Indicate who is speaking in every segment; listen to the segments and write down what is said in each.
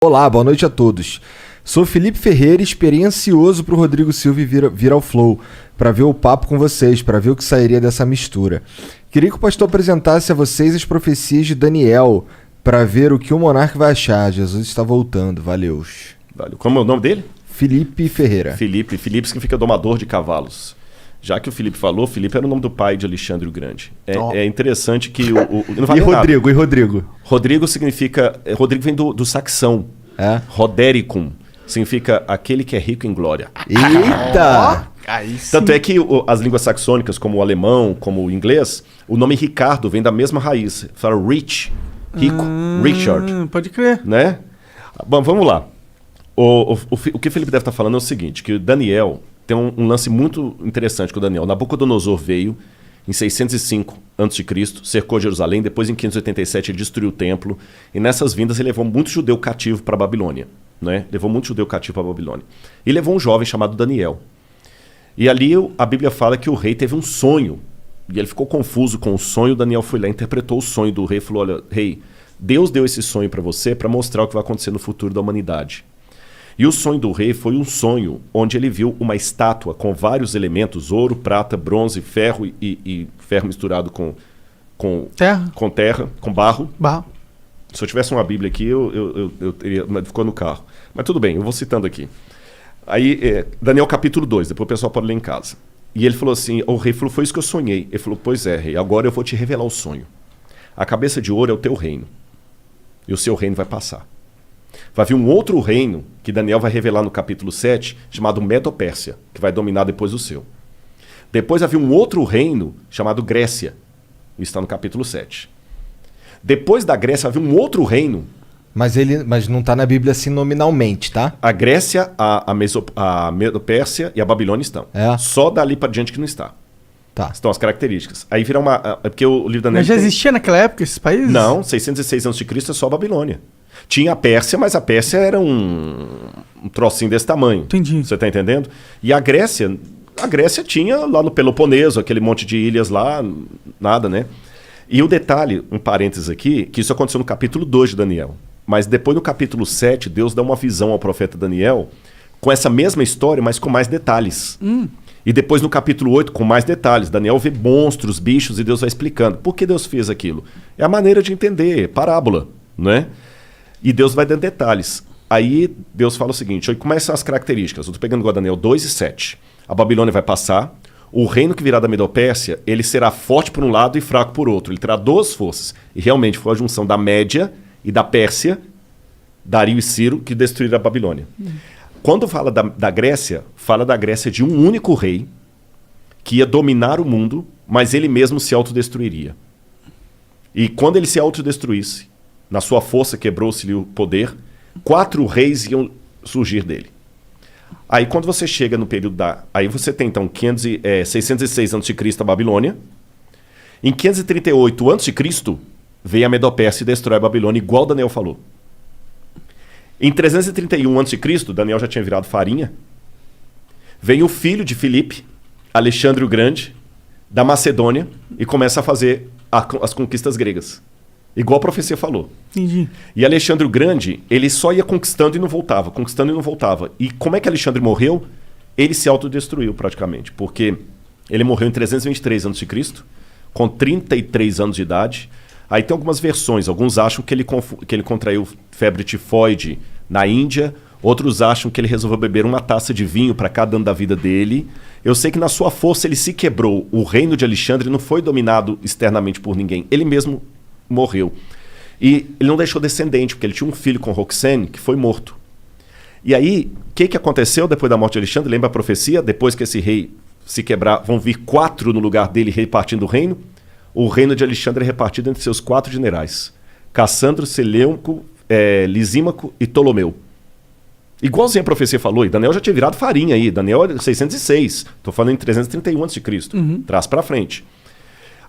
Speaker 1: Olá, boa noite a todos. Sou Felipe Ferreira, experiencioso para o Rodrigo Silva vir ao Flow, para ver o papo com vocês, para ver o que sairia dessa mistura. Queria que o pastor apresentasse a vocês as profecias de Daniel, para ver o que o monarca vai achar. Jesus está voltando, valeu.
Speaker 2: Como é o nome dele?
Speaker 1: Felipe Ferreira.
Speaker 2: Felipe significa domador de cavalos. Já que o Felipe falou, Felipe era o nome do pai de Alexandre o Grande. É interessante que não vale
Speaker 1: E Rodrigo?
Speaker 2: Rodrigo significa... Rodrigo vem do saxão.
Speaker 1: É?
Speaker 2: Rodericum. Significa aquele que é rico em glória.
Speaker 1: Eita!
Speaker 2: Tanto é que as línguas saxônicas, como o alemão, como o inglês, o nome Ricardo vem da mesma raiz. Fala rich, rico, Richard.
Speaker 3: Pode crer.
Speaker 2: Né? Bom, vamos lá. O que o Felipe deve estar falando é o seguinte, que o Daniel... Tem um lance muito interessante com o Daniel. Nabucodonosor veio em 605 a.C., cercou Jerusalém, depois em 587 ele destruiu o templo, e nessas vindas ele levou muito judeu cativo para a Babilônia. Né? Levou muito judeu cativo para a Babilônia. E levou um jovem chamado Daniel. E ali a Bíblia fala que o rei teve um sonho, e ele ficou confuso com o sonho. Daniel foi lá, interpretou o sonho do rei e falou: olha, rei, Deus deu esse sonho para você para mostrar o que vai acontecer no futuro da humanidade. E o sonho do rei foi um sonho onde ele viu uma estátua com vários elementos, ouro, prata, bronze, ferro e ferro misturado com terra, com barro. Se eu tivesse uma Bíblia aqui, eu teria, mas ficou no carro. Mas tudo bem, eu vou citando aqui. Aí, Daniel capítulo 2, depois o pessoal pode ler em casa. E ele falou assim, o rei falou, foi isso que eu sonhei. Ele falou, pois é, rei, agora eu vou te revelar o sonho. A cabeça de ouro é o teu reino. E o seu reino vai passar. Vai vir um outro reino, que Daniel vai revelar no capítulo 7, chamado Medo-Pérsia, que vai dominar depois do seu. Depois vai vir um outro reino, chamado Grécia. Isso está no capítulo 7. Depois da Grécia vai vir um outro reino.
Speaker 1: Mas não está na Bíblia assim nominalmente, tá?
Speaker 2: A Grécia, a Medo-Pérsia e a Babilônia estão. Só dali para diante que não está.
Speaker 1: Tá.
Speaker 2: Estão as características. Aí vira uma... Porque o livro da
Speaker 3: Mas já existia naquela época esses países?
Speaker 2: Não, 606 a.C. é só a Babilônia. Tinha a Pérsia, mas a Pérsia era um trocinho desse tamanho.
Speaker 3: Entendi.
Speaker 2: Você está entendendo? E a Grécia tinha lá no Peloponeso, aquele monte de ilhas lá, nada, né? E o detalhe, um parênteses aqui, que isso aconteceu no capítulo 2 de Daniel. Mas depois no capítulo 7, Deus dá uma visão ao profeta Daniel com essa mesma história, mas com mais detalhes. E depois no capítulo 8, com mais detalhes. Daniel vê monstros, bichos, e Deus vai explicando. Por que Deus fez aquilo? É a maneira de entender, parábola, né? E Deus vai dando detalhes. Aí Deus fala o seguinte, como são as características? Eu estou pegando igual Daniel 2 e 7. A Babilônia vai passar, o reino que virá da Medo-Pérsia, ele será forte por um lado e fraco por outro. Ele terá duas forças. E realmente foi a junção da Média e da Pérsia, Dario e Ciro, que destruíram a Babilônia. Quando fala da Grécia, fala da Grécia de um único rei que ia dominar o mundo, mas ele mesmo se autodestruiria. E quando ele se autodestruísse, na sua força quebrou-se-lhe o poder, 4 reis iam surgir dele. Aí quando você chega no período aí você tem então 606 a.C. a Babilônia. Em 538 a.C. vem a Medo-Pérsia e destrói a Babilônia, igual Daniel falou. Em 331 a.C., Daniel já tinha virado farinha, vem o filho de Filipe, Alexandre o Grande, da Macedônia, e começa a fazer as conquistas gregas. Igual a profecia falou.
Speaker 3: Entendi.
Speaker 2: E Alexandre o Grande, ele só ia conquistando e não voltava, conquistando e não voltava. E como é que Alexandre morreu? Ele se autodestruiu praticamente, porque ele morreu em 323 a.C., com 33 anos de idade. Aí tem algumas versões, alguns acham que ele contraiu febre tifoide na Índia, outros acham que ele resolveu beber uma taça de vinho para cada ano da vida dele. Eu sei que na sua força ele se quebrou. O reino de Alexandre não foi dominado externamente por ninguém, ele mesmo morreu. E ele não deixou descendente, porque ele tinha um filho com Roxane que foi morto. E aí, o que aconteceu depois da morte de Alexandre? Lembra a profecia? Depois que esse rei se quebrar, vão vir 4 no lugar dele repartindo o reino. O reino de Alexandre é repartido entre seus 4 generais. Cassandro, Seleuco, Lisímaco e Ptolomeu. Igualzinho a profecia falou, e Daniel já tinha virado farinha aí. Daniel é 606, estou falando em 331 a.C., traz para frente.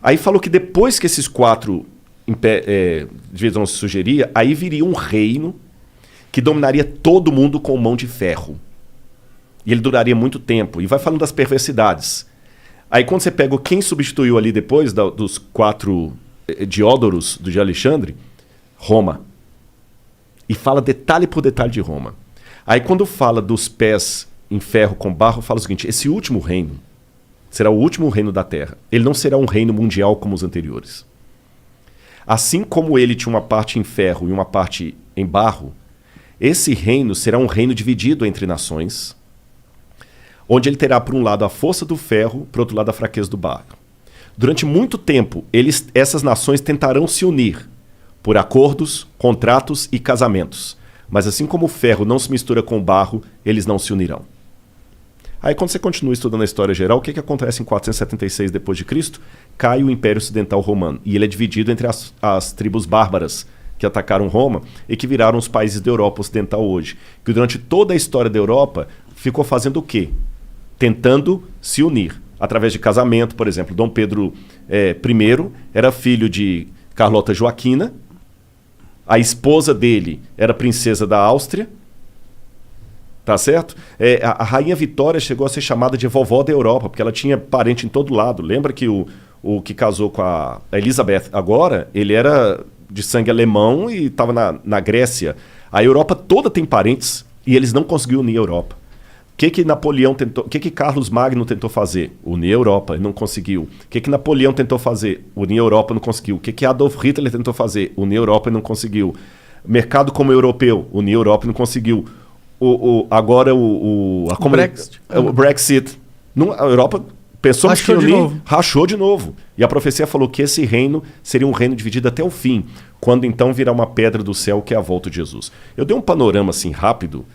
Speaker 2: Aí falou que depois que esses 4 divisão se sugeria, aí viria um reino que dominaria todo mundo com mão de ferro. E ele duraria muito tempo. E vai falando das perversidades. Aí quando você pega quem substituiu ali depois dos 4 Diódoros de Alexandre, Roma. E fala detalhe por detalhe de Roma. Aí quando fala dos pés em ferro com barro, fala o seguinte: esse último reino será o último reino da terra. Ele não será um reino mundial como os anteriores. Assim como ele tinha uma parte em ferro e uma parte em barro, esse reino será um reino dividido entre nações, onde ele terá, por um lado, a força do ferro, por outro lado, a fraqueza do barro. Durante muito tempo, essas nações tentarão se unir por acordos, contratos e casamentos. Mas assim como o ferro não se mistura com o barro, eles não se unirão. Aí quando você continua estudando a história geral, o que acontece em 476 d.C.? Cai o Império Ocidental Romano. E ele é dividido entre as tribos bárbaras que atacaram Roma e que viraram os países da Europa Ocidental hoje. Que durante toda a história da Europa ficou fazendo o quê? Tentando se unir. Através de casamento, por exemplo. Dom Pedro I era filho de Carlota Joaquina. A esposa dele era princesa da Áustria. Tá certo? A Rainha Vitória chegou a ser chamada de vovó da Europa, porque ela tinha parente em todo lado. Lembra que o que casou com a Elizabeth agora, ele era de sangue alemão e estava na Grécia. A Europa toda tem parentes e eles não conseguiram unir a Europa. O que Napoleão tentou? O que Carlos Magno tentou fazer? Unir a Europa, ele não conseguiu. O que Napoleão tentou fazer? Unir a Europa, não conseguiu. O que Adolf Hitler tentou fazer? Unir a Europa, e não conseguiu. Mercado como europeu, unir a Europa, e não conseguiu. Agora o Brexit. A Europa pensou que rachou de novo. E a profecia falou que esse reino seria um reino dividido até o fim, quando então virá uma pedra do céu, que é a volta de Jesus. Eu dei um panorama assim rápido,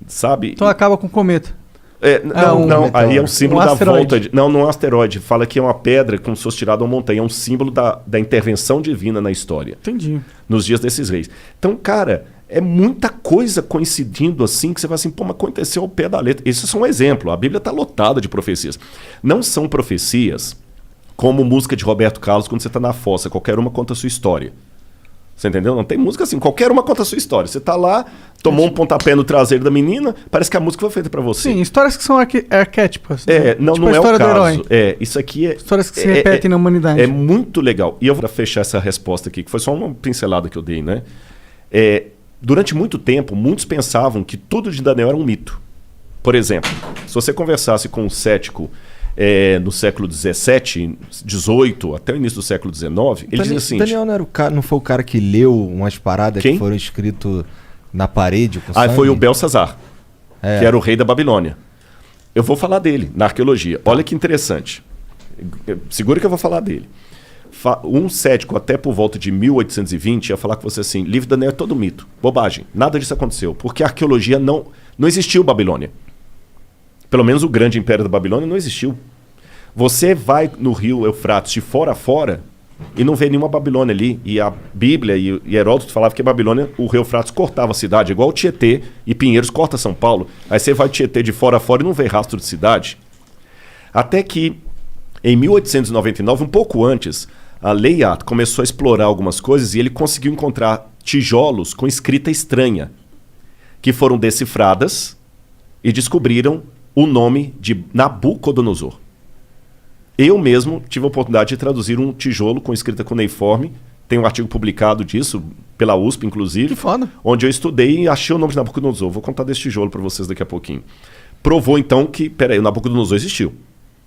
Speaker 2: sabe?
Speaker 3: Então acaba com o cometa.
Speaker 2: Não, aí é um símbolo da volta. Não é um asteroide. Fala que é uma pedra como se fosse tirada uma montanha. É um símbolo da intervenção divina na história.
Speaker 3: Entendi.
Speaker 2: Nos dias desses reis. Então, cara, é muita coisa coincidindo assim que você vai assim, pô, mas aconteceu ao pé da letra. Isso é só um exemplo. A Bíblia está lotada de profecias. Não são profecias como música de Roberto Carlos quando você está na fossa. Qualquer uma conta a sua história. Você entendeu? Não tem música assim. Qualquer uma conta a sua história. Você tá lá, tomou um pontapé no traseiro da menina, parece que a música foi feita para você.
Speaker 3: Sim, histórias que são arquétipas.
Speaker 2: Não,
Speaker 3: tipo
Speaker 2: não é o caso.
Speaker 3: Herói.
Speaker 2: Isso aqui é...
Speaker 3: Histórias que se repetem na humanidade.
Speaker 2: É muito legal. E eu vou fechar essa resposta aqui, que foi só uma pincelada que eu dei, né? Durante muito tempo, muitos pensavam que tudo de Daniel era um mito. Por exemplo, se você conversasse com um cético no século XVII, XVIII, até o início do século XIX, ele dizia assim...
Speaker 1: Daniel não foi o cara que leu umas paradas que foram escritas na parede com sangue?
Speaker 2: Foi o Belsazar, que era o rei da Babilônia. Eu vou falar dele na arqueologia. Olha que interessante. Segura que eu vou falar dele. Um cético até por volta de 1820 ia falar com você assim: livro de Daniel é todo mito, bobagem, nada disso aconteceu, porque a arqueologia não existiu Babilônia. Pelo menos o grande império da Babilônia não existiu. Você vai no rio Eufrates de fora a fora e não vê nenhuma Babilônia ali. E a Bíblia e Heródoto falavam que a Babilônia, o rio Eufrates cortava a cidade, igual o Tietê e Pinheiros corta São Paulo. Aí você vai Tietê de fora a fora e não vê rastro de cidade. Até que em 1899, um pouco antes, a Layard começou a explorar algumas coisas e ele conseguiu encontrar tijolos com escrita estranha, que foram decifradas e descobriram o nome de Nabucodonosor. Eu mesmo tive a oportunidade de traduzir um tijolo com escrita cuneiforme. Tem um artigo publicado disso, pela USP, inclusive.
Speaker 3: Que foda.
Speaker 2: Onde eu estudei e achei o nome de Nabucodonosor. Vou contar desse tijolo para vocês daqui a pouquinho. Provou, então, que, o Nabucodonosor existiu.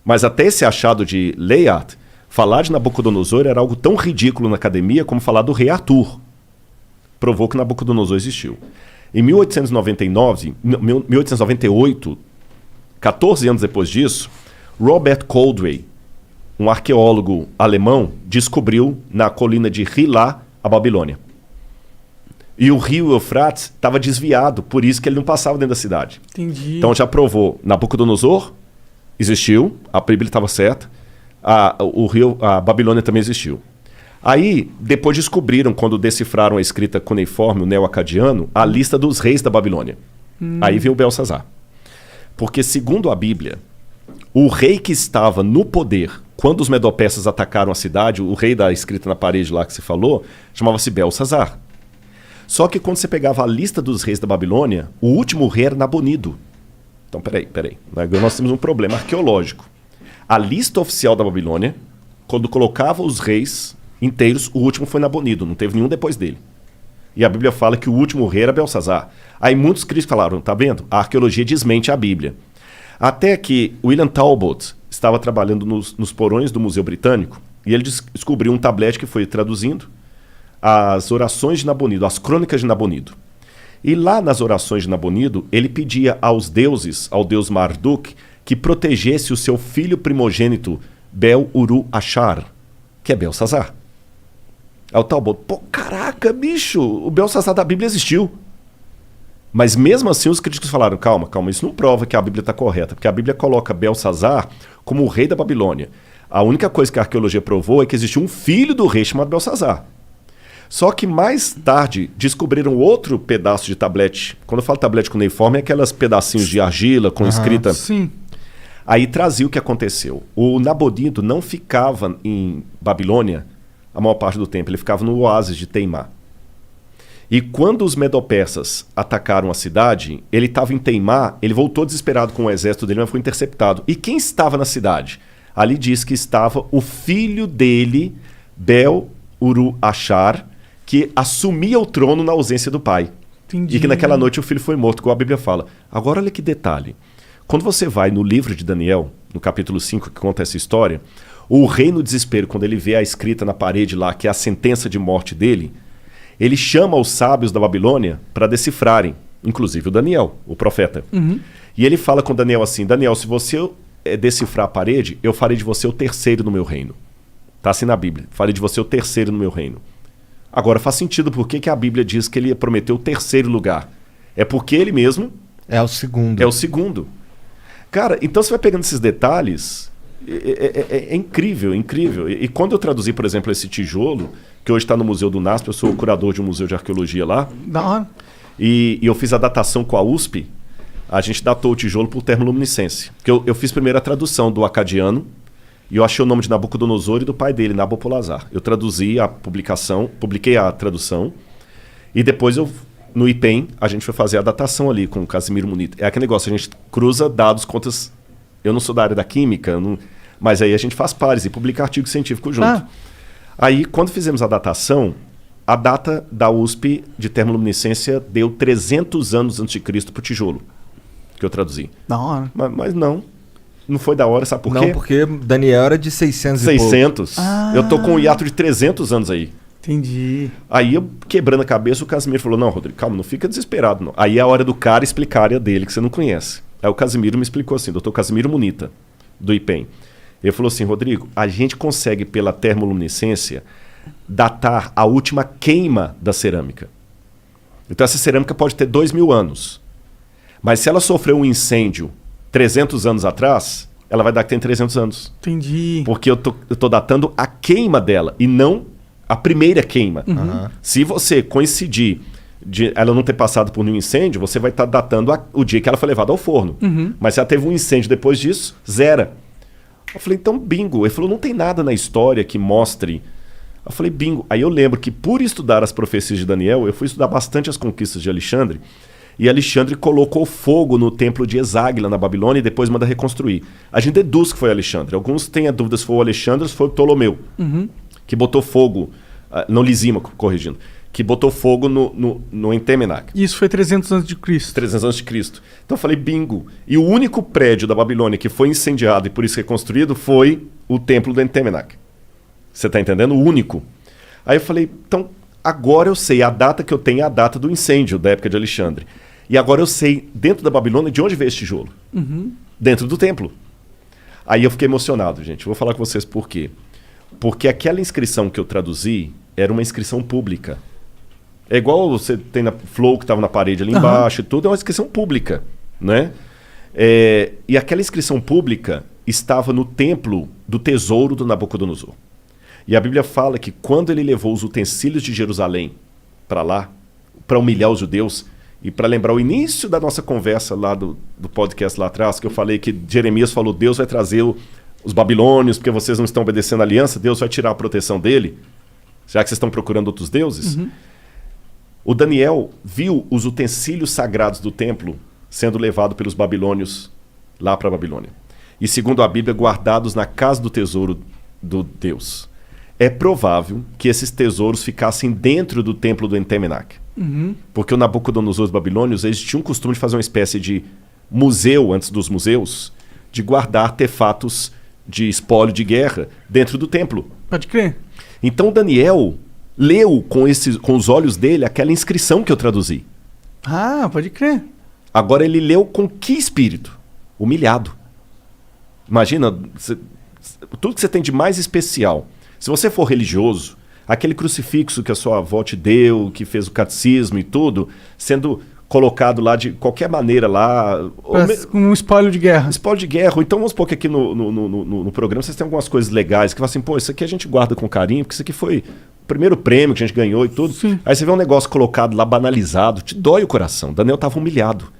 Speaker 2: Mas até esse achado de Layard, falar de Nabucodonosor era algo tão ridículo na academia como falar do rei Arthur. Provou que Nabucodonosor existiu. Em 1898, 14 anos depois disso, Robert Coldewey, um arqueólogo alemão, descobriu na colina de Hilá a Babilônia. E o rio Eufrates estava desviado, por isso que ele não passava dentro da cidade.
Speaker 3: Entendi.
Speaker 2: Então já provou, Nabucodonosor existiu, a Bíblia estava certa, a Babilônia também existiu. Aí, depois descobriram, quando decifraram a escrita cuneiforme, o neo-acadiano, a lista dos reis da Babilônia. Aí veio o Belsazar. Porque, segundo a Bíblia, o rei que estava no poder quando os medo-persas atacaram a cidade, o rei da escrita na parede lá que se falou, chamava-se Belsazar. Só que quando você pegava a lista dos reis da Babilônia, o último rei era Nabonido. Então, peraí. Agora nós temos um problema arqueológico. A lista oficial da Babilônia, quando colocava os reis inteiros, o último foi Nabonido, não teve nenhum depois dele. E a Bíblia fala que o último rei era Belsazar. Aí muitos críticos falaram, tá vendo? A arqueologia desmente a Bíblia. Até que William Talbot estava trabalhando nos porões do Museu Britânico e ele descobriu um tablete que foi traduzindo as orações de Nabonido, as crônicas de Nabonido. E lá nas orações de Nabonido, ele pedia aos deuses, ao deus Marduk, que protegesse o seu filho primogênito, Bel-Uru-Achar, que é Belsazar. Aí o Talbot, pô, caraca, bicho, o Belsazar da Bíblia existiu. Mas mesmo assim os críticos falaram, calma, isso não prova que a Bíblia está correta, porque a Bíblia coloca Belsazar como o rei da Babilônia. A única coisa que a arqueologia provou é que existiu um filho do rei chamado Belsazar. Só que mais tarde descobriram outro pedaço de tablete. Quando eu falo tablete cuneiforme, é aquelas pedacinhos de argila com escrita.
Speaker 3: Sim.
Speaker 2: Aí trazia o que aconteceu. O Nabonido não ficava em Babilônia a maior parte do tempo, ele ficava no oásis de Teimá. E quando os medo-persas atacaram a cidade, ele estava em Teimá, ele voltou desesperado com o exército dele, mas foi interceptado. E quem estava na cidade? Ali diz que estava o filho dele, Bel-Uru-Achar, que assumia o trono na ausência do pai.
Speaker 3: Entendi.
Speaker 2: E que naquela noite o filho foi morto, como a Bíblia fala. Agora olha que detalhe. Quando você vai no livro de Daniel, no capítulo 5, que conta essa história, o rei no desespero, quando ele vê a escrita na parede lá, que é a sentença de morte dele, ele chama os sábios da Babilônia para decifrarem, inclusive o Daniel, o profeta. E ele fala com Daniel assim, Daniel, se você decifrar a parede, eu farei de você o terceiro no meu reino. Está assim na Bíblia, farei de você o terceiro no meu reino. Agora faz sentido por que a Bíblia diz que ele prometeu o terceiro lugar. É porque ele mesmo...
Speaker 1: É o segundo.
Speaker 2: É o segundo. Cara, então você vai pegando esses detalhes... É incrível, incrível. E quando eu traduzi, por exemplo, esse tijolo, que hoje está no Museu do NASP, eu sou o curador de um museu de arqueologia lá.
Speaker 3: Da hora.
Speaker 2: E eu fiz a datação com a USP, a gente datou o tijolo por termoluminescência. Eu fiz primeiro a tradução do acadiano, e eu achei o nome de Nabucodonosor e do pai dele, Nabopolassar. Eu traduzi a publicação, publiquei a tradução, e depois no IPEM, a gente foi fazer a datação ali com o Casimiro Munita. É aquele negócio, a gente cruza dados, contas... Eu não sou da área da química, mas aí a gente faz pares e publica artigo científico junto. Aí, quando fizemos a datação, a data da USP de termoluminescência deu 300 anos antes de Cristo para o tijolo, que eu traduzi.
Speaker 3: Da hora.
Speaker 2: Mas não foi da hora, sabe por quê?
Speaker 1: Não, porque Daniel era de 600 e pouco.
Speaker 2: 600. Eu tô com um hiato de 300 anos aí.
Speaker 3: Entendi.
Speaker 2: Aí eu, quebrando a cabeça, o Casimiro falou, não, Rodrigo, calma, não fica desesperado. Não. Aí é a hora do cara explicar a área dele, que você não conhece. Aí o Casimiro me explicou assim, doutor Casimiro Munita, do IPEM. Ele falou assim, Rodrigo, a gente consegue, pela termoluminescência, datar a última queima da cerâmica. Então essa cerâmica pode ter 2.000 anos. Mas se ela sofreu um incêndio 300 anos atrás, ela vai dar que tem 300 anos.
Speaker 3: Entendi.
Speaker 2: Porque eu tô datando a queima dela e não a primeira queima. Se você coincidir de ela não ter passado por nenhum incêndio, você vai estar datando o dia que ela foi levada ao forno. Mas se ela teve um incêndio depois disso, zera. Eu falei, então bingo. Ele falou, não tem nada na história que mostre. Eu falei, bingo. Aí eu lembro que por estudar as profecias de Daniel, eu fui estudar bastante as conquistas de Alexandre, e Alexandre colocou fogo no templo de Eságila, na Babilônia, e depois manda reconstruir. A gente deduz que foi Alexandre. Alguns têm a dúvida se foi o Alexandre ou se foi o Ptolomeu, que botou fogo, não Lisímaco, corrigindo, que botou fogo no Entemenac.
Speaker 3: Isso foi 300 anos de Cristo.
Speaker 2: 300 anos de Cristo. Então eu falei, bingo. E o único prédio da Babilônia que foi incendiado e por isso reconstruído foi o templo do Entemenac. Você está entendendo? O único. Aí eu falei, então agora eu sei, a data que eu tenho é a data do incêndio da época de Alexandre. E agora eu sei, dentro da Babilônia, de onde veio esse tijolo. Dentro do templo. Aí eu fiquei emocionado, gente. Vou falar com vocês por quê. Porque aquela inscrição que eu traduzi era uma inscrição pública. É igual você tem na Flow que estava na parede ali embaixo e tudo, é uma inscrição pública, né? E aquela inscrição pública estava no templo do tesouro do Nabucodonosor. E a Bíblia fala que quando ele levou os utensílios de Jerusalém para lá, para humilhar os judeus, e para lembrar o início da nossa conversa lá do podcast lá atrás, que eu falei que Jeremias falou, Deus vai trazer os babilônios, porque vocês não estão obedecendo a aliança, Deus vai tirar a proteção dele, já que vocês estão procurando outros deuses. O Daniel viu os utensílios sagrados do templo sendo levados pelos babilônios lá para a Babilônia. E segundo a Bíblia, guardados na casa do tesouro do Deus. É provável que esses tesouros ficassem dentro do templo do Entemenac. Porque o Nabucodonosor dos babilônios, eles tinham o costume de fazer uma espécie de museu, antes dos museus, de guardar artefatos de espólio de guerra dentro do templo.
Speaker 3: Pode crer.
Speaker 2: Então Daniel leu com os olhos dele aquela inscrição que eu traduzi.
Speaker 3: Ah, pode crer.
Speaker 2: Agora ele leu com que espírito? Humilhado. Imagina, tudo que você tem de mais especial. Se você for religioso, aquele crucifixo que a sua avó te deu, que fez o catecismo e tudo, sendo colocado lá de qualquer maneira lá...
Speaker 3: Com um espólio de guerra.
Speaker 2: Espólio de guerra. Ou então vamos supor que aqui no programa vocês têm algumas coisas legais, que falam assim, pô, isso aqui a gente guarda com carinho, porque isso aqui foi o primeiro prêmio que a gente ganhou e tudo.
Speaker 3: Sim.
Speaker 2: Aí você vê um negócio colocado lá, banalizado, te dói o coração. Daniel estava humilhado.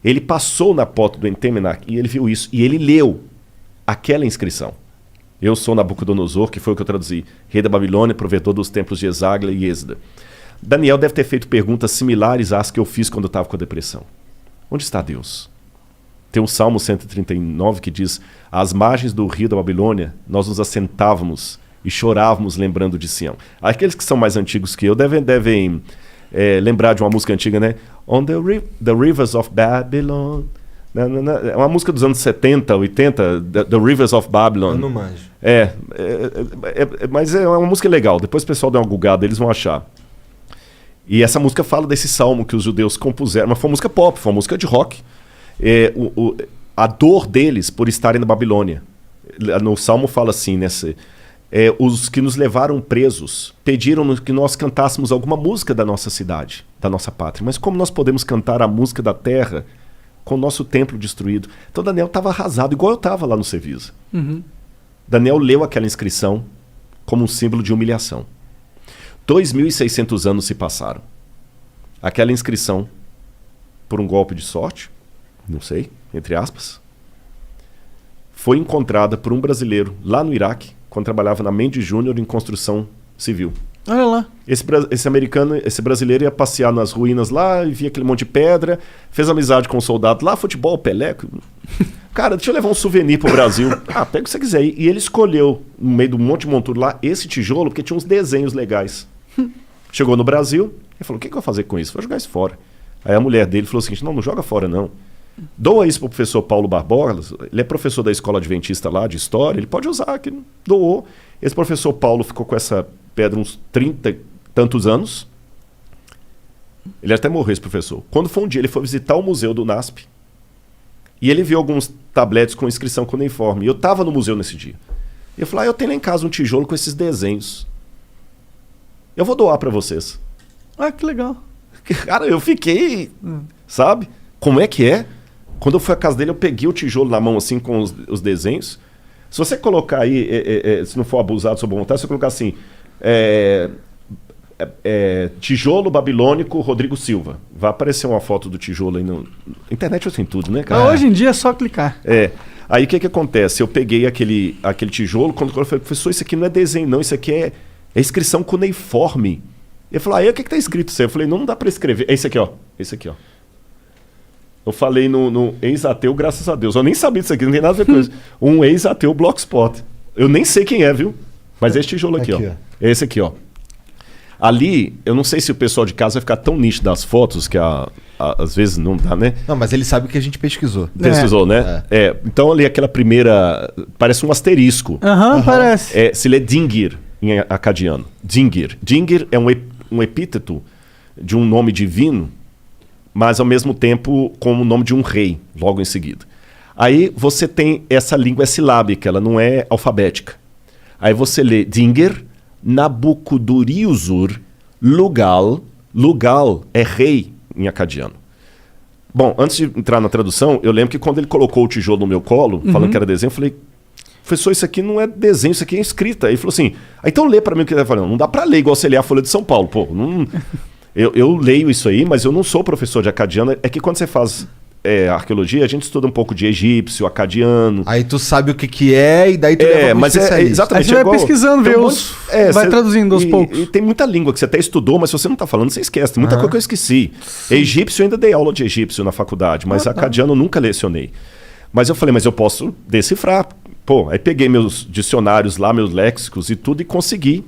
Speaker 2: Ele passou na porta do Entemenar e ele viu isso. E ele leu aquela inscrição. Eu sou Nabucodonosor, que foi o que eu traduzi. Rei da Babilônia, provedor dos templos de Esagla e Êxida. Daniel deve ter feito perguntas similares às que eu fiz quando eu estava com a depressão. Onde está Deus? Tem o Salmo 139 que diz: às margens do rio da Babilônia, nós nos assentávamos e chorávamos lembrando de Sião. Aqueles que são mais antigos que eu devem lembrar de uma música antiga, né? On the rivers of Babylon. É uma música dos anos 70, 80, The Rivers of Babylon.
Speaker 1: Eu não manjo.
Speaker 2: Mas é uma música legal. Depois o pessoal dá uma gulgada, eles vão achar. E essa música fala desse salmo que os judeus compuseram. Mas foi uma música pop, foi uma música de rock. A dor deles por estarem na Babilônia. No salmo fala assim, os que nos levaram presos pediram que nós cantássemos alguma música da nossa cidade, da nossa pátria. Mas como nós podemos cantar a música da terra com o nosso templo destruído? Então Daniel estava arrasado, igual eu estava lá no Cevisa. Daniel leu aquela inscrição como um símbolo de humilhação. 2.600 anos se passaram. Aquela inscrição, por um golpe de sorte, não sei, entre aspas, foi encontrada por um brasileiro lá no Iraque, quando trabalhava na Mendes Júnior em construção civil.
Speaker 3: Olha lá.
Speaker 2: Esse brasileiro ia passear nas ruínas lá, e via aquele monte de pedra, fez amizade com um soldado lá, futebol, Pelé. Cara, deixa eu levar um souvenir pro Brasil. Pega o que você quiser. E ele escolheu, no meio do monte de monturo lá, esse tijolo, porque tinha uns desenhos legais. Chegou no Brasil e falou: o que eu vou fazer com isso? Vou jogar isso fora. Aí a mulher dele falou o seguinte: não joga fora não. Doa isso pro professor Paulo Barbosa. Ele é professor da escola adventista lá, de história. Ele pode usar, que doou. Esse professor Paulo ficou com essa pedra uns 30 e tantos anos. Ele até morreu, esse professor. Quando foi um dia, ele foi visitar o museu do NASP. E ele viu alguns tabletes com inscrição cuneiforme. E eu estava no museu nesse dia. E eu falei: eu tenho lá em casa um tijolo com esses desenhos. Eu vou doar para vocês.
Speaker 3: Ah, que legal.
Speaker 2: Cara, eu fiquei... Sabe? Como é que é? Quando eu fui à casa dele, eu peguei o tijolo na mão, assim, com os desenhos. Se você colocar aí, se não for abusado sua boa vontade, se você colocar assim... tijolo babilônico Rodrigo Silva. Vai aparecer uma foto do tijolo aí no... Internet tem tudo, né, cara?
Speaker 3: Hoje em dia é só clicar.
Speaker 2: Aí o que acontece? Eu peguei aquele tijolo, quando eu falei: professor, isso aqui não é desenho não, isso aqui é inscrição cuneiforme. Ele falou: aí o que está escrito isso aí? Eu falei: não dá para escrever. É esse aqui, ó. Esse aqui, ó. Eu falei no ex-ateu, graças a Deus. Eu nem sabia disso aqui, não tem nada a ver com isso. Um ex-ateu Blogspot. Eu nem sei quem é, viu? Mas esse tijolo aqui, ó. Esse aqui, ó. Ali, eu não sei se o pessoal de casa vai ficar tão nítido das fotos, que às vezes não dá, né?
Speaker 1: Não, mas ele sabe que a gente pesquisou.
Speaker 2: Pesquisou, né? Então ali aquela primeira... Parece um asterisco.
Speaker 3: Parece.
Speaker 2: Se lê Dingir em acadiano. Dingir. Dingir é um epíteto de um nome divino, mas ao mesmo tempo como o nome de um rei, logo em seguida. Aí você tem essa língua silábica, ela não é alfabética. Aí você lê Dingir, Nabucodonosor, Lugal. Lugal é rei em acadiano. Bom, antes de entrar na tradução, eu lembro que quando ele colocou o tijolo no meu colo, falando que era desenho, eu falei: professor, isso aqui não é desenho, isso aqui é escrita. Aí ele falou assim: então lê para mim o que ele tá falando. Não dá para ler igual você lê a Folha de São Paulo. Pô, não... eu leio isso aí, mas eu não sou professor de acadiano. É que quando você faz arqueologia, a gente estuda um pouco de egípcio, acadiano.
Speaker 1: Aí tu sabe o que é e daí tu leva
Speaker 2: mas exatamente.
Speaker 3: Aí você vai pesquisando, vai traduzindo aos poucos.
Speaker 2: E tem muita língua que você até estudou, mas se você não tá falando, você esquece. Tem muita coisa que eu esqueci. Egípcio, eu ainda dei aula de egípcio na faculdade, mas acadiano eu nunca lecionei. Mas eu falei: mas eu posso decifrar. Pô, aí peguei meus dicionários lá, meus léxicos e tudo, e consegui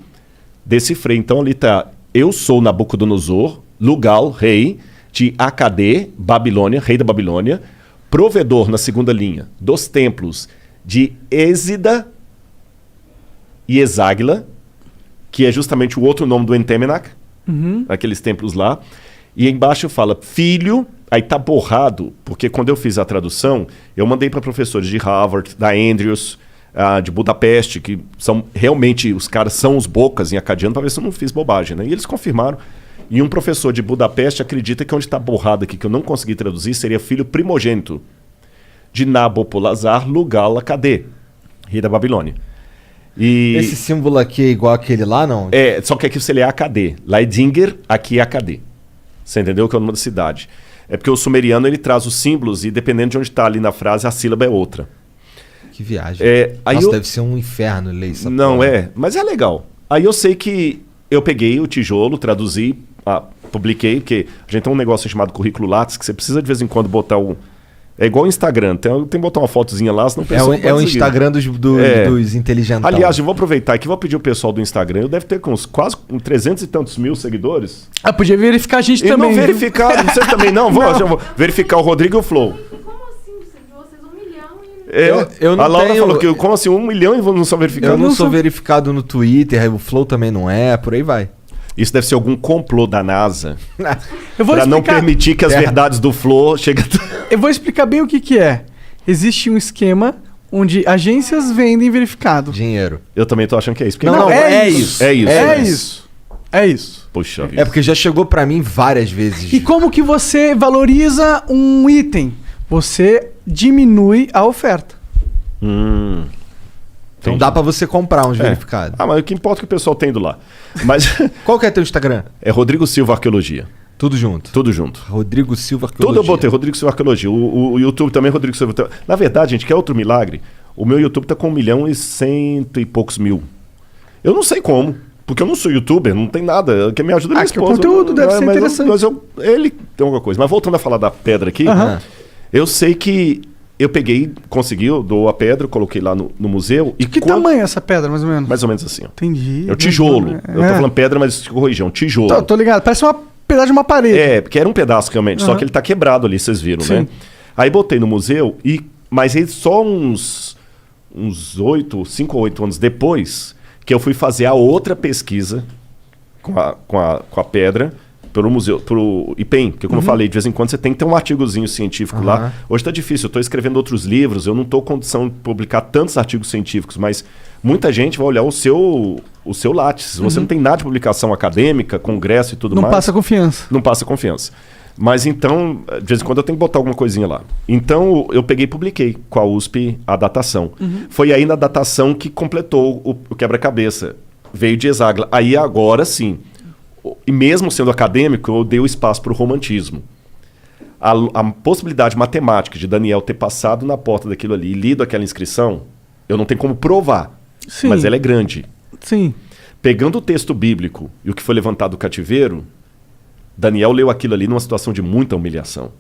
Speaker 2: decifrar. Então ali tá: eu sou Nabucodonosor, Lugal, rei, de Acadê, Babilônia, rei da Babilônia, provedor na segunda linha dos templos de Êxida e Eságila, que é justamente o outro nome do Entemenac, aqueles templos lá. E embaixo fala filho, aí tá borrado, porque quando eu fiz a tradução, eu mandei para professores de Harvard, da Andrews, de Budapeste, que são realmente, os caras são os bocas em acadiano, para ver se eu não fiz bobagem, né? E eles confirmaram. E um professor de Budapeste acredita que onde está borrado aqui, que eu não consegui traduzir, seria filho primogênito de Nabopolassar Lugal Acadê, rei da Babilônia. E
Speaker 1: esse símbolo aqui é igual aquele lá, não?
Speaker 2: Só que aqui você lê Acadê. Lá é Dinger, aqui é Acadê. Você entendeu que é o nome da cidade. É porque o sumeriano ele traz os símbolos e dependendo de onde está ali na frase, a sílaba é outra.
Speaker 1: Que viagem. Deve ser um inferno ler isso.
Speaker 2: Não mas é legal. Aí eu sei que eu peguei o tijolo, traduzi, publiquei, porque a gente tem um negócio chamado currículo Lattes, que você precisa de vez em quando botar o... É igual o Instagram, tem que botar uma fotozinha lá, senão o pessoal
Speaker 1: é o Instagram dos inteligentes.
Speaker 2: Aliás, eu vou aproveitar aqui, vou pedir o pessoal do Instagram, eu deve ter com uns quase 300 e tantos mil seguidores.
Speaker 3: Podia verificar a gente
Speaker 2: e
Speaker 3: também.
Speaker 2: Não verificar, você também não? Já vou verificar o Rodrigo e o Flow.
Speaker 4: Como assim? Vocês 1 milhão e...
Speaker 1: Eu não
Speaker 2: a Laura
Speaker 1: tenho...
Speaker 2: falou que como assim 1 milhão e não são verificados?
Speaker 1: Eu não sou verificado no Twitter, o Flow também não é, por aí vai.
Speaker 2: Isso deve ser algum complô da NASA
Speaker 3: para
Speaker 2: não permitir que as verdades do Flow cheguem...
Speaker 3: Eu vou explicar bem o que é. Existe um esquema onde agências vendem verificado.
Speaker 1: Dinheiro.
Speaker 2: Eu também tô achando que é isso.
Speaker 1: Não, é isso.
Speaker 3: É isso.
Speaker 2: Puxa vida.
Speaker 1: É porque já chegou pra mim várias vezes.
Speaker 3: E como que você valoriza um item? Você diminui a oferta.
Speaker 1: Então dá pra você comprar uns verificados.
Speaker 2: Mas o que importa é que o pessoal tem do lá. Mas
Speaker 1: qual que é teu Instagram?
Speaker 2: É Rodrigo Silva Arqueologia.
Speaker 1: Tudo junto?
Speaker 2: Tudo junto.
Speaker 1: Rodrigo Silva Arqueologia.
Speaker 2: Tudo eu botei, Rodrigo Silva Arqueologia. O YouTube também, Rodrigo Silva. Na verdade, gente, quer outro milagre? O meu YouTube tá com 1.100.000 e poucos mil. Eu não sei como, porque eu não sou youtuber, não tem nada. Quem me ajuda é minha esposa.
Speaker 3: O conteúdo deve ser interessante.
Speaker 2: Ele tem alguma coisa. Mas voltando a falar da pedra aqui, eu sei que eu peguei, consegui, eu dou a pedra, coloquei lá no museu.
Speaker 3: E que tamanho é essa pedra, mais ou menos?
Speaker 2: Mais ou menos assim, ó.
Speaker 3: Entendi.
Speaker 2: É o tijolo. Eu tô falando pedra, mas deixa eu corrigir, é um tijolo.
Speaker 3: Tô ligado, parece uma pedaço de uma parede.
Speaker 2: Porque era um pedaço realmente, só que ele tá quebrado ali, vocês viram, né? Aí botei no museu, mas aí só uns 5 ou 8 anos depois, que eu fui fazer a outra pesquisa com a pedra, pelo museu, pro IPEM, porque como eu falei, de vez em quando você tem que ter um artigozinho científico lá. Hoje tá difícil, eu tô escrevendo outros livros, eu não tô com condição de publicar tantos artigos científicos, mas muita gente vai olhar o seu Lattes. Se você não tem nada de publicação acadêmica, congresso e tudo mais...
Speaker 3: Não passa confiança.
Speaker 2: Não passa confiança. Mas então, de vez em quando eu tenho que botar alguma coisinha lá. Então eu peguei e publiquei com a USP a datação. Foi aí na datação que completou o quebra-cabeça. Veio de Eságila. Aí agora sim... E mesmo sendo acadêmico, eu dei o espaço para o romantismo. A possibilidade matemática de Daniel ter passado na porta daquilo ali e lido aquela inscrição, eu não tenho como provar, mas ela é grande.
Speaker 3: Sim.
Speaker 2: Pegando o texto bíblico e o que foi levantado do cativeiro, Daniel leu aquilo ali numa situação de muita humilhação,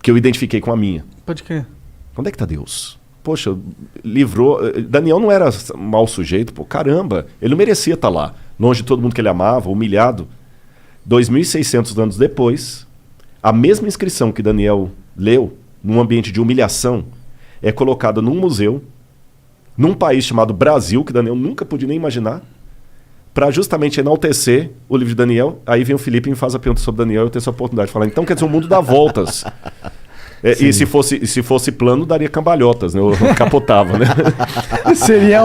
Speaker 2: que eu identifiquei com a minha.
Speaker 3: Pode crer.
Speaker 2: Onde é que está Deus? Poxa, livrou... Daniel não era mau sujeito, pô, caramba, ele não merecia estar lá, longe de todo mundo que ele amava, humilhado. 2.600 anos depois, a mesma inscrição que Daniel leu, num ambiente de humilhação, é colocada num museu, num país chamado Brasil, que Daniel nunca podia nem imaginar, para justamente enaltecer o livro de Daniel. Aí vem o Felipe e me faz a pergunta sobre Daniel, eu tenho essa oportunidade de falar, então quer dizer, o mundo dá voltas. E se fosse plano, daria cambalhotas, né? Eu capotava, né?
Speaker 3: Seria